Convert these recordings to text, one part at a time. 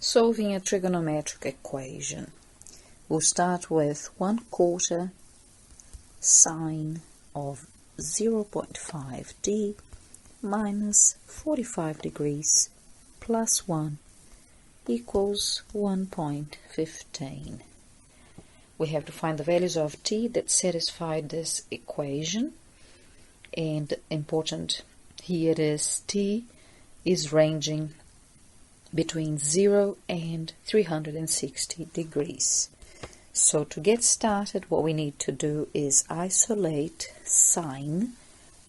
Solving a trigonometric equation. We'll start with 1/4 sine of 0.5t minus 45 degrees plus 1 equals 1.15. We have to find the values of t that satisfy this equation, and important here is t is ranging between 0 and 360 degrees. So to get started, what we need to do is isolate sine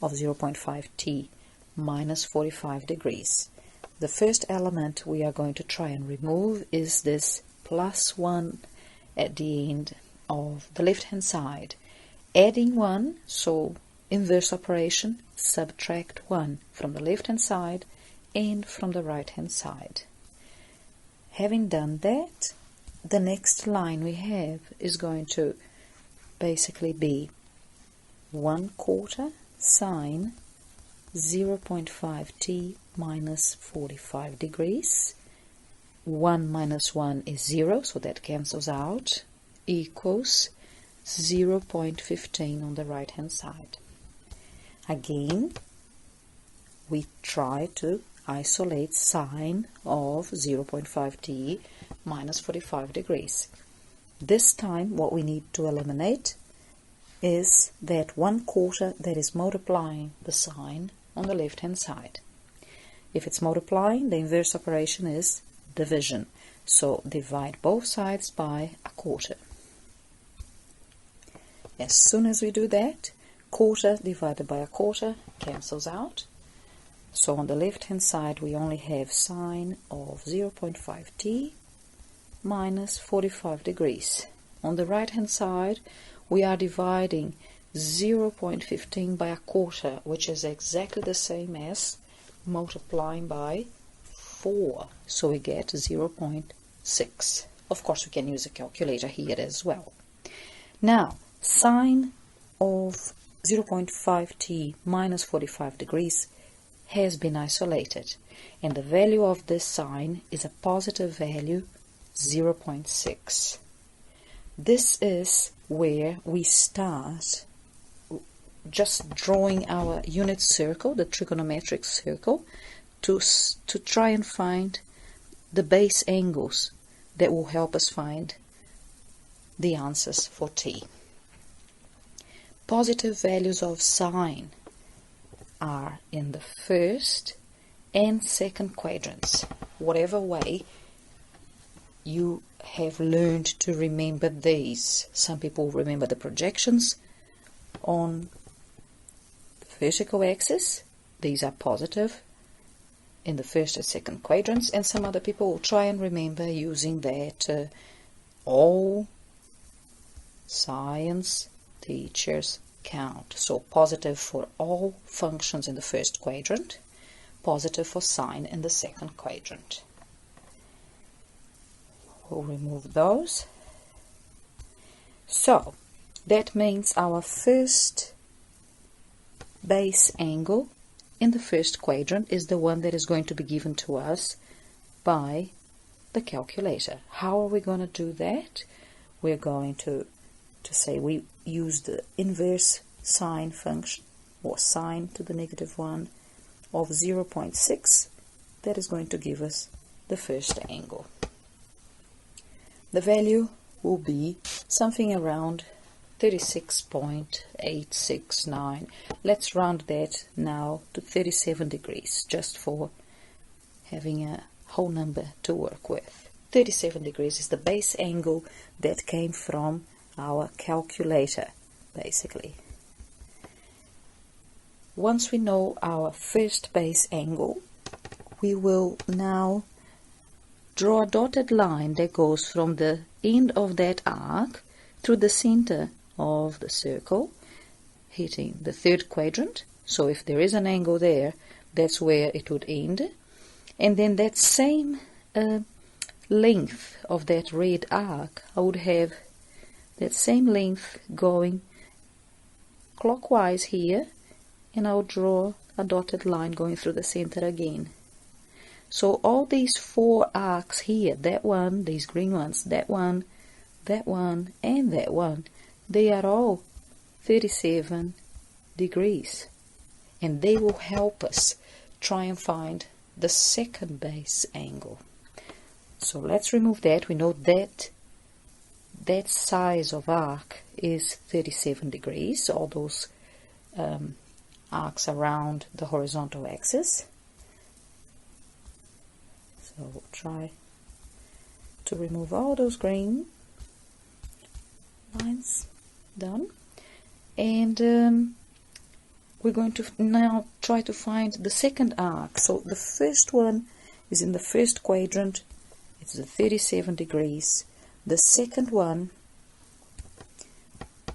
of 0.5t minus 45 degrees. The first element we are going to try and remove is this plus 1 at the end of the left-hand side. Adding 1, so inverse operation, subtract 1 from the left-hand side and from the right-hand side. Having done that, the next line we have is going to basically be 1/4 sine 0.5t minus 45 degrees. 1 minus 1 is 0, so that cancels out, equals 0.15 on the right-hand side. Again, we try to isolate sine of 0.5t minus 45 degrees. This time, what we need to eliminate is that 1/4 that is multiplying the sine on the left-hand side. If it's multiplying, the inverse operation is division. So divide both sides by 1/4. As soon as we do that, 1/4 divided by 1/4 cancels out. So on the left-hand side, we only have sine of 0.5t minus 45 degrees. On the right-hand side, we are dividing 0.15 by 1/4, which is exactly the same as multiplying by 4. So we get 0.6. Of course, we can use a calculator here as well. Now, sine of 0.5t minus 45 degrees has been isolated, and the value of this sine is a positive value, 0.6. This is where we start just drawing our unit circle, the trigonometric circle, to try and find the base angles that will help us find the answers for t. Positive values of sine are in the first and second quadrants. Whatever way you have learned to remember these. Some people remember the projections on the vertical axis. These are positive in the first and second quadrants, and some other people will try and remember using that all science teachers count. So positive for all functions in the first quadrant, positive for sine in the second quadrant. We'll remove those. So that means our first base angle in the first quadrant is the one that is going to be given to us by the calculator. How are we going to do that? We're going to say we use the inverse sine function, or sine to the -1 of 0.6. That is going to give us the first angle. The value will be something around 36.869. Let's round that now to 37 degrees, just for having a whole number to work with. 37 degrees is the base angle that came from our calculator, basically. Once we know our first base angle, we will now draw a dotted line that goes from the end of that arc through the center of the circle, hitting the third quadrant. So if there is an angle there, that's where it would end. And then that same length of that red arc, I would have that same length going clockwise here, and I'll draw a dotted line going through the center again. So all these 4 arcs here, that one, these green ones, that one, and that one, they are all 37 degrees. And they will help us try and find the second base angle. So let's remove that. We know that that size of arc is 37 degrees, all those arcs around the horizontal axis. So we'll try to remove all those green lines. Done. And we're going to now try to find the second arc. So the first one is in the first quadrant. It's the 37 degrees. The second one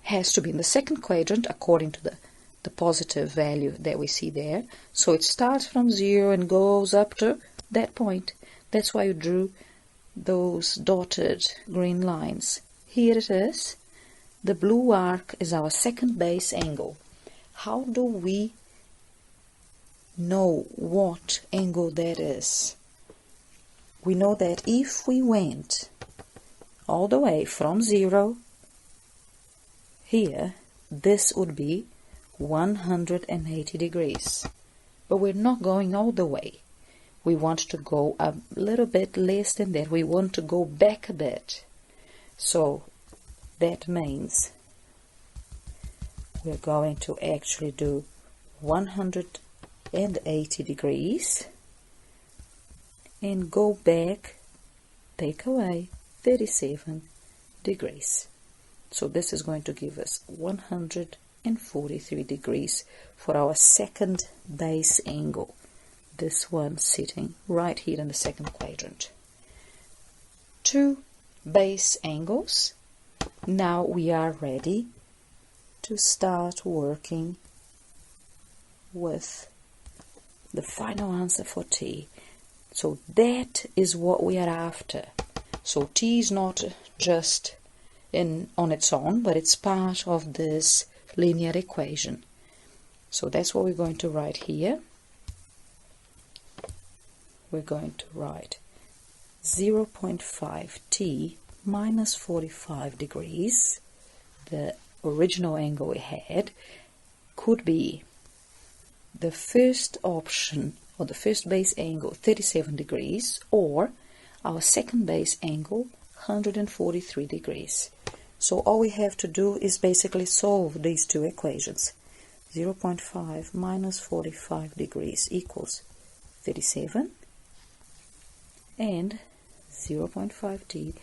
has to be in the second quadrant according to the positive value that we see there. So it starts from 0 and goes up to that point. That's why you drew those dotted green lines. Here it is. The blue arc is our second base angle. How do we know what angle that is? We know that if we went all the way from 0 here, this would be 180 degrees. But we're not going all the way. We want to go a little bit less than that. We want to go back a bit. So that means we're going to actually do 180 degrees and go back, take away 37 degrees. So this is going to give us 143 degrees for our second base angle. This one sitting right here in the second quadrant. 2 base angles. Now we are ready to start working with the final answer for T. So that is what we are after. So T is not just on its own, but it's part of this linear equation. So that's what we're going to write here. We're going to write 0.5t minus 45 degrees. The original angle we had could be the first option, or the first base angle, 37 degrees, or our second base angle, 143 degrees. So all we have to do is basically solve these 2 equations. 0.5 minus 45 degrees equals 37, and 0.5t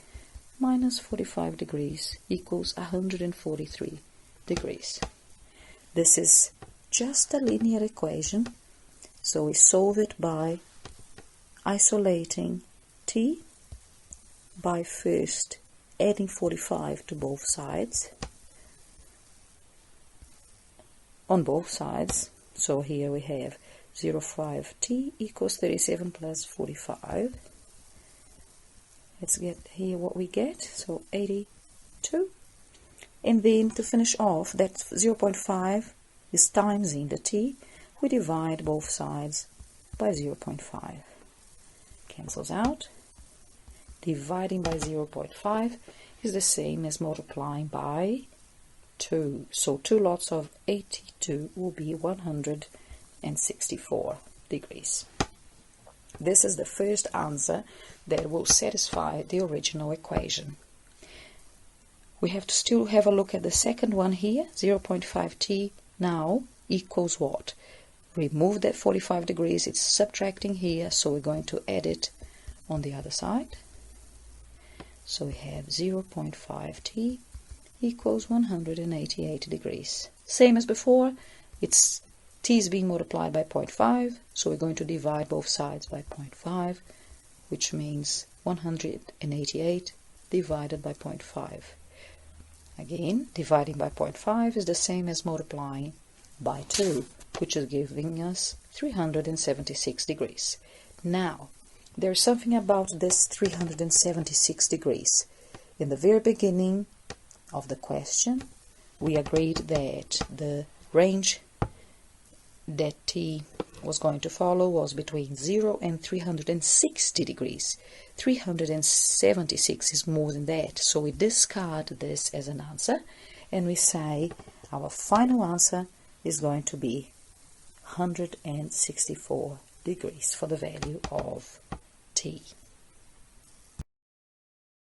minus 45 degrees equals 143 degrees. This is just a linear equation, so we solve it by isolating t, by first adding 45 to both sides, on both sides. So here we have 0.5t equals 37 plus 45. Let's get here what we get, so 82. And then to finish off, that 0.5 is times in the t. We divide both sides by 0.5. Cancels out. Dividing by 0.5 is the same as multiplying by 2. So 2 lots of 82 will be 164 degrees. This is the first answer that will satisfy the original equation. We have to still have a look at the second one here. 0.5t now equals what? Remove that 45 degrees, it's subtracting here, so we're going to add it on the other side. So we have 0.5t equals 188 degrees. Same as before, it's t is being multiplied by 0.5, so we're going to divide both sides by 0.5, which means 188 divided by 0.5. Again, dividing by 0.5 is the same as multiplying by 2, which is giving us 376 degrees. Now, there's something about this 376 degrees. In the very beginning of the question, we agreed that the range that t was going to follow was between 0 and 360 degrees. 376 is more than that, so we discard this as an answer, and we say our final answer is going to be 164 degrees for the value of t.